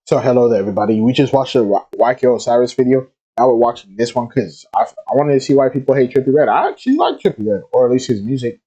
So hello there, everybody. We just watched the YK Osiris video. Now we're watching this one because I wanted to see why people hate Trippie Redd. I actually like Trippie Redd, or at least his music.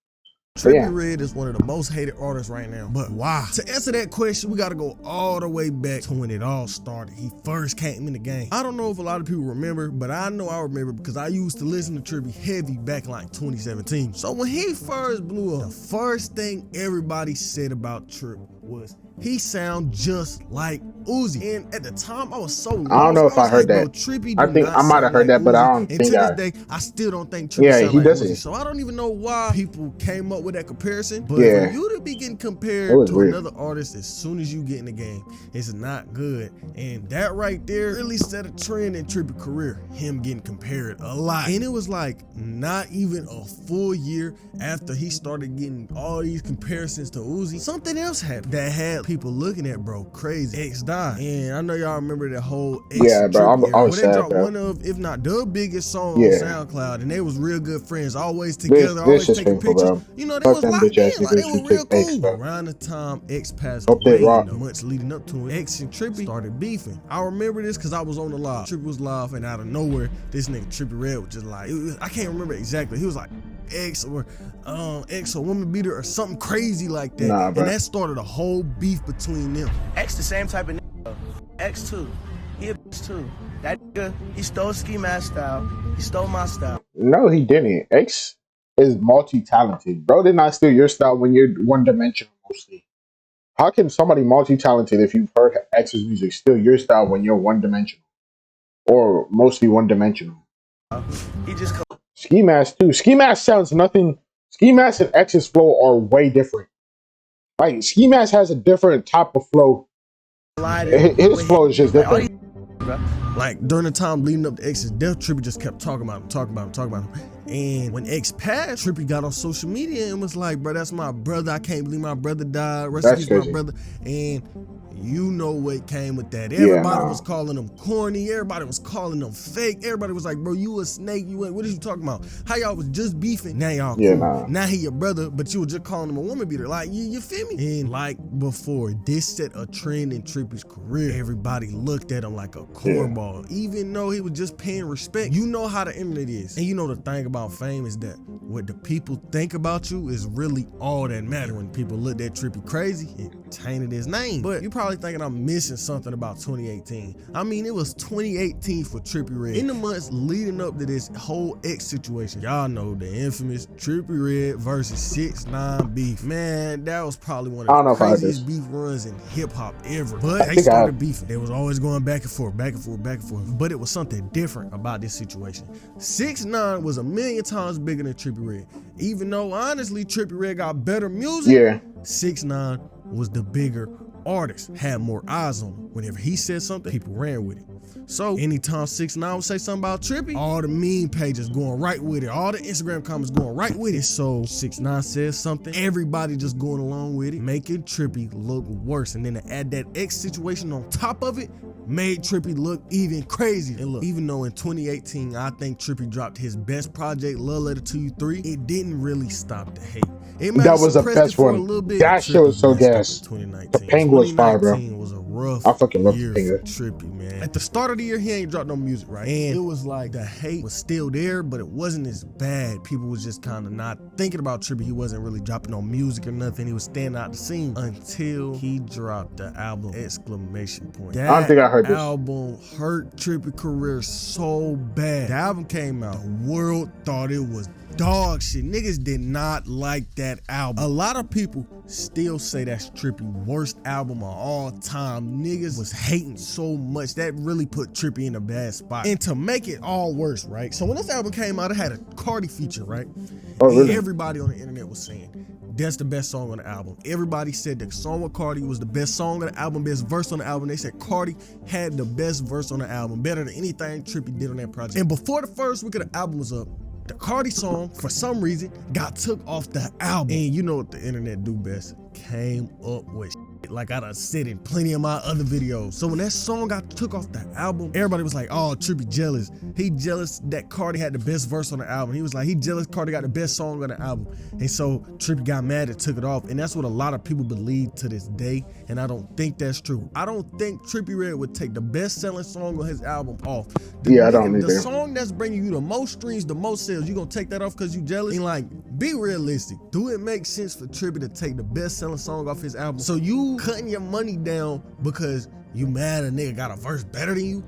So, Trippie Redd is one of the most hated artists right now. But why? To answer that question, we gotta go all the way back to when it all started. He first came in the game. I don't know if a lot of people remember, but I know I remember because I used to listen to Trippie heavy back in like 2017. So when he first blew up, the first thing everybody said about Tripp was he sound just like Uzi. And at the time, I was so lost. I don't know if I heard that. Trippie I think I might have heard that, but I don't think to this day, I still don't think Trippie sound like Uzi. So I don't even know why people came up with that comparison. But for you to be getting compared to another artist as soon as you get in the game, it's not good. And that right there really set a trend in Trippie's career. Him getting compared a lot. And it was like not even a full year after he started getting all these comparisons to Uzi, something else happened that had people looking at bro crazy. X died, and I know y'all remember that whole X. Yeah, bro. I was sad, they dropped one of, if not the biggest song on SoundCloud, and they was real good friends, always together, always taking pictures. Bro. You know, they was locked in, like they were real cool. Around the time X passed away, the months leading up to it, X and Trippie started beefing. I remember this because I was on the live. Trippie was live, and out of nowhere, this nigga Trippie Redd was just like, I can't remember exactly. He was like X or woman beater or something crazy like that. And that started a whole beef between them. X the same type of nigga. X too. He a bitch too. That nigga, he stole Ski Mask style. He stole my style. No, he didn't. X is multi-talented. Bro did not steal your style when you're one-dimensional mostly. How can somebody multi-talented, if you've heard X's music, steal your style when you're one-dimensional? Or mostly one-dimensional? He just... Ski Mask too. Ski Mask sounds nothing. Ski Mask and X's flow are way different. Like Ski Mask has a different type of flow. His flow is just different. Like during the time leading up to X's death, Trippie just kept talking about him. And when X passed, Trippie got on social media and was like, bro, that's my brother. I can't believe my brother died. Rest in peace, my brother. And you know what came with that. Everybody was calling him corny. Everybody was calling him fake. Everybody was like, bro, you a snake. You what are you talking about? How y'all was just beefing. Now y'all cool. Now he your brother, but you were just calling him a woman beater. Like, you feel me? And like before, this set a trend in Trippie's career. Everybody looked at him like a cornball. Even though he was just paying respect. You know how the internet is. And you know the thing about fame is that what the people think about you is really all that matters. When people looked at Trippie crazy, it tainted his name. But you probably thinking I'm missing something about 2018. I mean, it was 2018 for Trippie Redd. In the months leading up to this whole X situation, y'all know the infamous Trippie Redd versus 6ix9ine beef. Man, that was probably one of the craziest beef runs in hip hop ever. But they started beefing. They was always going back and forth. But it was something different about this situation. 6ix9ine was a million times bigger than Trippie Redd. Even though honestly Trippie Redd got better music, 6ix9ine was the bigger artist, had more eyes on him. Whenever he said something, people ran with it. So anytime 6ix9ine would say something about Trippie, all the meme pages going right with it, all the Instagram comments going right with it. So 6ix9ine says something, everybody just going along with it, making Trippie look worse. And then to add that X situation on top of it, made Trippie look even crazy. And look, even though in 2018, I think Trippie dropped his best project, Love Letter to You 3, it didn't really stop the hate. That was the best one. That shit was so gas. The Penguin was fire, bro. Was a rough I fucking love year the for Trippie, man. At the start of the year, he ain't dropped no music, right? And it was like the hate was still there, but it wasn't as bad. People was just kind of not thinking about Trippie. He wasn't really dropping no music or nothing. He was staying out the scene until he dropped the album, ! That I don't think I heard this. Album hurt Trippie career so bad. The album came out, the world thought it was dog shit. Niggas did not like that album. A lot of people still say that's Trippie's worst album of all time. Niggas was hating so much that really put Trippie in a bad spot. And to make it all worse, right? So when this album came out, it had a Cardi feature, right? And everybody on the internet was saying that's the best song on the album. Everybody said the song with Cardi was the best song on the album, best verse on the album. They said Cardi had the best verse on the album, better than anything Trippie did on that project. And before the first week of the album was up, the Cardi song, for some reason, got took off the album. And you know what the internet do best? Came up with shit like I done said in plenty of my other videos. So when that song got took off the album, everybody was like, oh, Trippie jealous. He jealous that Cardi had the best verse on the album. He was like, he jealous Cardi got the best song on the album. And so Trippie got mad and took it off. And that's what a lot of people believe to this day. And I don't think that's true. I don't think Trippie Redd would take the best selling song on his album off. I don't either. The song that's bringing you the most streams, the most sales, you gonna take that off because you jealous? And like, be realistic. Do it make sense for Trippie to take the best selling song off his album? So you cutting your money down because you mad a nigga got a verse better than you?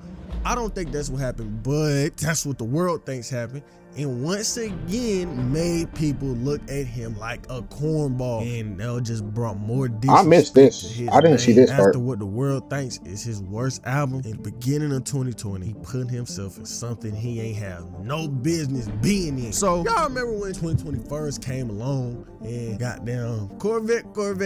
I don't think that's what happened, but that's what the world thinks happened. And once again, made people look at him like a cornball, and that just brought more disrespect. I missed this. I didn't see this part. After what the world thinks is his worst album in the beginning of 2020, he put himself in something he ain't have no business being in. So y'all remember when 2020 first came along and goddamn Corvette,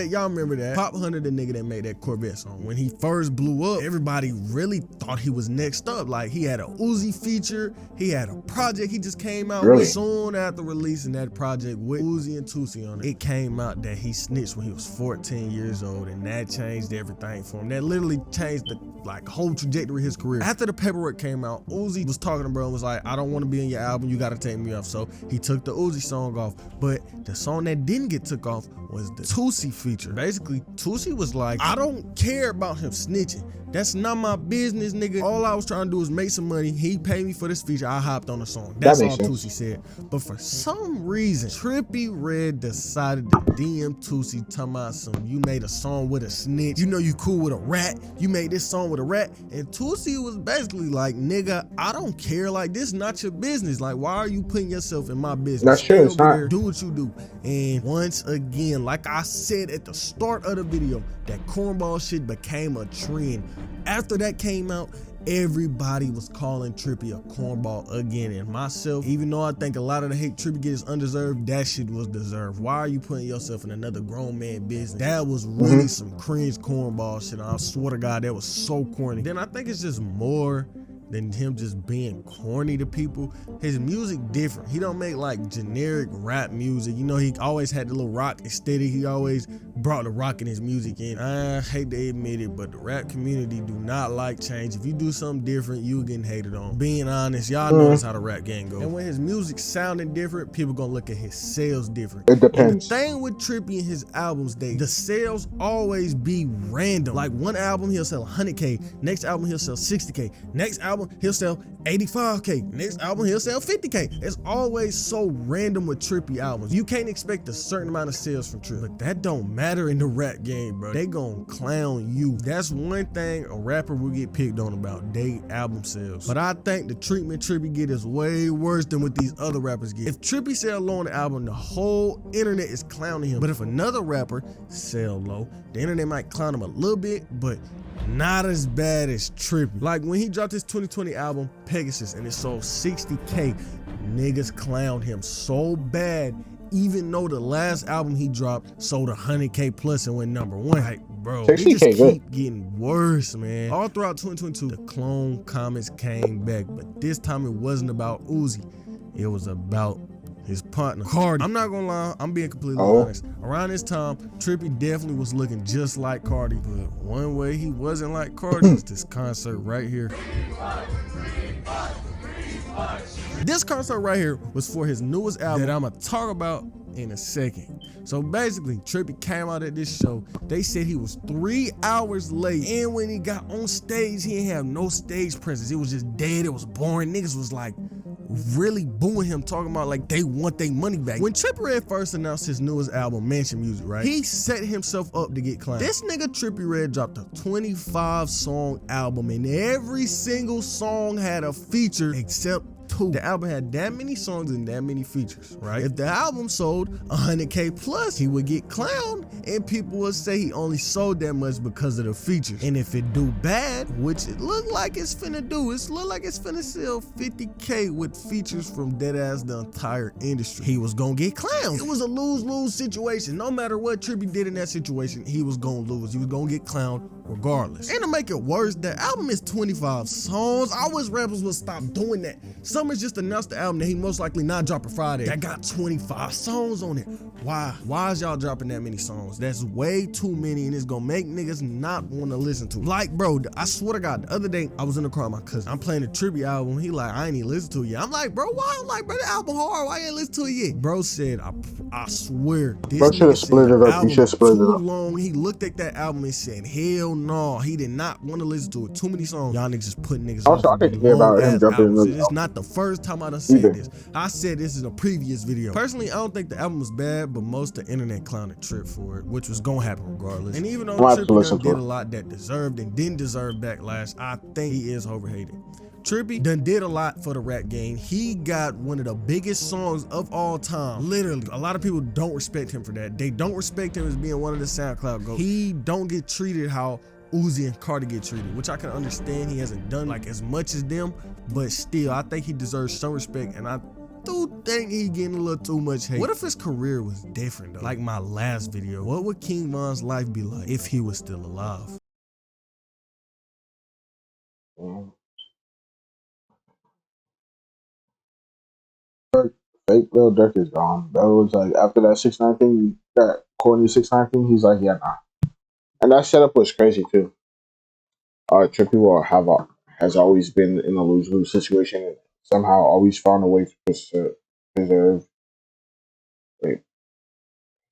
y'all remember that? Pop Hunter, the nigga that made that Corvette song. When he first blew up, everybody really thought he was next up. Like he had a Uzi feature, he had a project he just came out with soon after releasing that project with Uzi and Tusi on it. It came out that he snitched when he was 14 years old, and that changed everything for him. That literally changed the whole trajectory of his career. After the paperwork came out, Uzi was talking to bro and was like, I don't want to be in your album, you gotta take me off. So he took the Uzi song off, but the song that didn't get took off was the Tusi feature. Basically, Tusi was like, I don't care about him snitching. That's not my business, nigga. All I was trying to do is make some money. He paid me for this feature. I hopped on the song. That's all Tusi said. But for some reason, Trippie Redd decided to DM Tusi talking about you made a song with a snitch. You know you cool with a rat. You made this song with a rat. And Tusi was basically like, nigga, I don't care. Like, this not your business. Like, why are you putting yourself in my business? That's true. It's not. Do what you do. And once again, like I said at the start of the video, that cornball shit became a trend. After that came out, everybody was calling Trippie a cornball again. And myself, even though I think a lot of the hate Trippie gets undeserved, that shit was deserved. Why are you putting yourself in another grown man business? That was really some cringe cornball shit. I swear to God, that was so corny. Then I think it's just more than him just being corny to people. His music different. He don't make like generic rap music. You know, he always had the little rock aesthetic. He always brought the rock in his music. And I hate to admit it, but the rap community do not like change. If you do something different, you getting hated on. Being honest, y'all know that's how the rap game goes. And when his music sounding different, people gonna look at his sales different. It depends. And the thing with Trippie and his albums, the sales always be random. Like one album, he'll sell 100K. Next album, he'll sell 60K. Next album, he'll sell 85K. Next album, he'll sell 50K. It's always so random with Trippie albums. You can't expect a certain amount of sales from Trippie. But that don't matter in the rap game, bro. They gonna clown you. That's one thing a rapper will get picked on about, they album sales. But I think the treatment Trippie get is way worse than what these other rappers get. If Trippie sell low on the album, the whole internet is clowning him. But if another rapper sell low, the internet might clown him a little bit, but not as bad as Trippie. Like when he dropped his 2020 album, Pegasus, and it sold 60K, niggas clowned him so bad, even though the last album he dropped sold 100K plus and went #1. Like, bro, they just keep getting worse, man. All throughout 2022, the clone comments came back, but this time it wasn't about Uzi. It was about his partner, Cardi. I'm not gonna lie, I'm being completely honest. Around this time, Trippie definitely was looking just like Cardi, but one way he wasn't like Cardi was this concert right here. This concert right here was for his newest album that I'm gonna talk about in a second. So basically, Trippie came out at this show. They said he was 3 hours late, and when he got on stage, he didn't have no stage presence. It was just dead. It was boring. Niggas was like really booing him, talking about like they want their money back. When Trippie Redd first announced his newest album, Mansion Music, right? He set himself up to get clowned. This nigga Trippie Redd dropped a 25-song album, and every single song had a feature except 2. The album had that many songs and that many features, right? If the album sold 100K plus, he would get clowned, and people would say he only sold that much because of the features. And if it do bad, which it look like it's finna do, it look like it's finna sell 50K with features from deadass the entire industry, he was gonna get clowned. It was a lose-lose situation. No matter what Trippie did in that situation, he was gonna lose. He was gonna get clowned regardless. And to make it worse, the album is 25 songs. I wish rappers would stop doing that. Summer's just announced the album that he most likely not dropping Friday. That got 25 songs on it. Why? Why is y'all dropping that many songs? That's way too many, and it's gonna make niggas not want to listen to it. Like, bro, I swear to God, the other day, I was in the car with my cousin. I'm playing the Trippie album. He like, I ain't even listen to it yet. I'm like, bro, why? I'm like, bro, the album hard. Why you ain't listen to it yet? Bro said, I swear, this Bro should have split it up. You should have split it up. Long. He looked at that album and said, hell no. He did not want to listen to it. Too many songs. Y'all niggas just putting niggas also, off. I didn't hear about him jumping in the It's not the first time I done said this. I said this in a previous video. Personally, I don't think the album was bad, but most of the internet clowned Trip for it, which was gonna happen regardless. And even though Trippie did a lot that deserved and didn't deserve backlash, I think he is overhated. Trippie done did a lot for the rap game. He got one of the biggest songs of all time. Literally, a lot of people don't respect him for that. They don't respect him as being one of the SoundCloud goats. He don't get treated how Uzi and Carter get treated, which I can understand. He hasn't done like as much as them, but still, I think he deserves some respect, and I do think he getting a little too much hate. What if his career was different though? Like my last video, what would King Von's life be like if he was still alive? Fake Lil Durk is gone. That was like after that 6ix9ine thing, that corny 6ix9ine thing. He's like, yeah, nah. And that setup was crazy too. Trippie will has always been in a lose-lose situation and somehow always found a way to preserve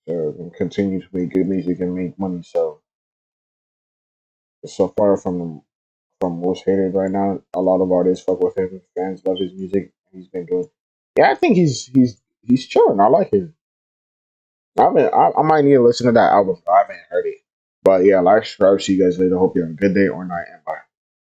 and continue to make good music and make money. So far from what's hated right now, a lot of artists fuck with him. Fans love his music. He's been doing. Yeah, I think he's chilling. I like him. I might need to listen to that album. I haven't heard it. But yeah, like, subscribe. See you guys later. Hope you have a good day or night, and bye.